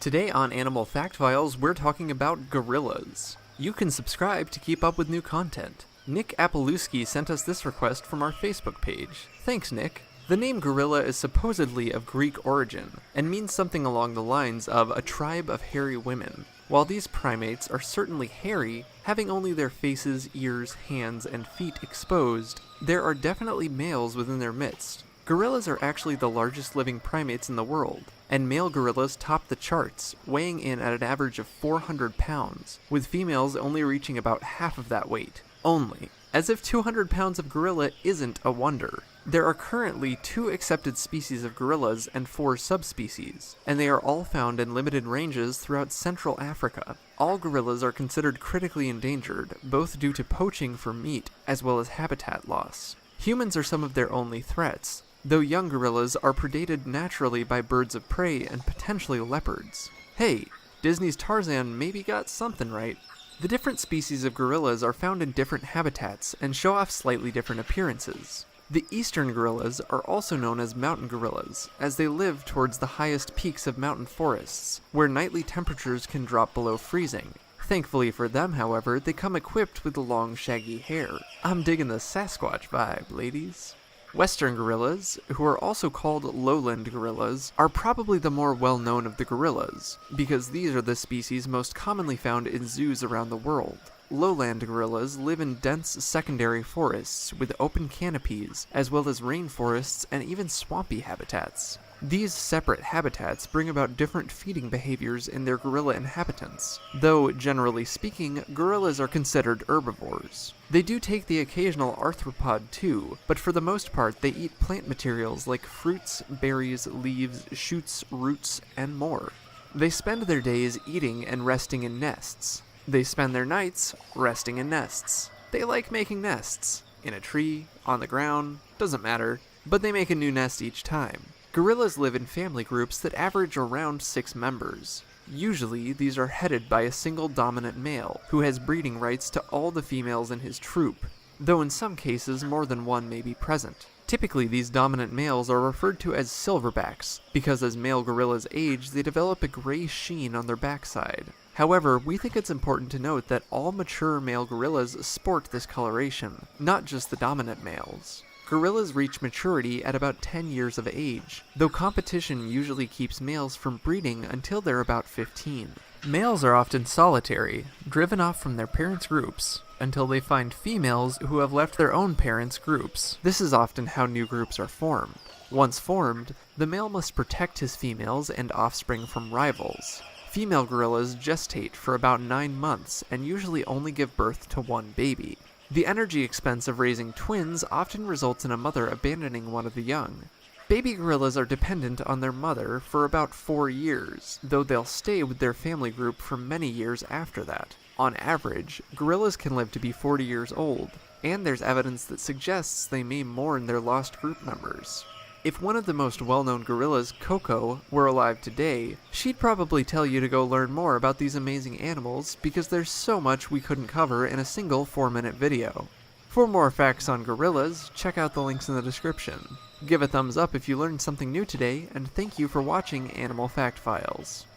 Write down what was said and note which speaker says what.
Speaker 1: Today on Animal Fact Files, we're talking about gorillas. You can subscribe to keep up with new content. Nick Apolewski sent us this request from our Facebook page. Thanks, Nick. The name gorilla is supposedly of Greek origin, and means something along the lines of a tribe of hairy women. While these primates are certainly hairy, having only their faces, ears, hands, and feet exposed, there are definitely males within their midst. Gorillas are actually the largest living primates in the world, and male gorillas top the charts, weighing in at an average of 400 pounds, with females only reaching about half of that weight. Only. As if 200 pounds of gorilla isn't a wonder. There are currently 2 accepted species of gorillas and 4 subspecies, and they are all found in limited ranges throughout Central Africa. All gorillas are considered critically endangered, both due to poaching for meat as well as habitat loss. Humans are some of their only threats, though young gorillas are predated naturally by birds of prey and potentially leopards. Hey, Disney's Tarzan maybe got something right. The different species of gorillas are found in different habitats and show off slightly different appearances. The eastern gorillas are also known as mountain gorillas, as they live towards the highest peaks of mountain forests, where nightly temperatures can drop below freezing. Thankfully for them, however, they come equipped with long, shaggy hair. I'm digging the Sasquatch vibe, ladies. Western gorillas, who are also called lowland gorillas, are probably the more well-known of the gorillas, because these are the species most commonly found in zoos around the world. Lowland gorillas live in dense secondary forests with open canopies, as well as rainforests and even swampy habitats. These separate habitats bring about different feeding behaviors in their gorilla inhabitants, though, generally speaking, gorillas are considered herbivores. They do take the occasional arthropod too, but for the most part they eat plant materials like fruits, berries, leaves, shoots, roots, and more. They spend their days eating and resting in nests. They spend their nights resting in nests. They like making nests. In a tree, on the ground, doesn't matter, but they make a new nest each time. Gorillas live in family groups that average around 6 members. Usually, these are headed by a single dominant male, who has breeding rights to all the females in his troop, though in some cases more than one may be present. Typically, these dominant males are referred to as silverbacks, because as male gorillas age, they develop a gray sheen on their backside. However, we think it's important to note that all mature male gorillas sport this coloration, not just the dominant males. Gorillas reach maturity at about 10 years of age, though competition usually keeps males from breeding until they're about 15. Males are often solitary, driven off from their parents' groups, until they find females who have left their own parents' groups. This is often how new groups are formed. Once formed, the male must protect his females and offspring from rivals. Female gorillas gestate for about 9 months and usually only give birth to 1 baby. The energy expense of raising twins often results in a mother abandoning one of the young. Baby gorillas are dependent on their mother for about 4 years, though they'll stay with their family group for many years after that. On average, gorillas can live to be 40 years old, and there's evidence that suggests they may mourn their lost group members. If one of the most well-known gorillas, Coco, were alive today, she'd probably tell you to go learn more about these amazing animals because there's so much we couldn't cover in a single 4-minute video. For more facts on gorillas, check out the links in the description. Give a thumbs up if you learned something new today, and thank you for watching Animal Fact Files.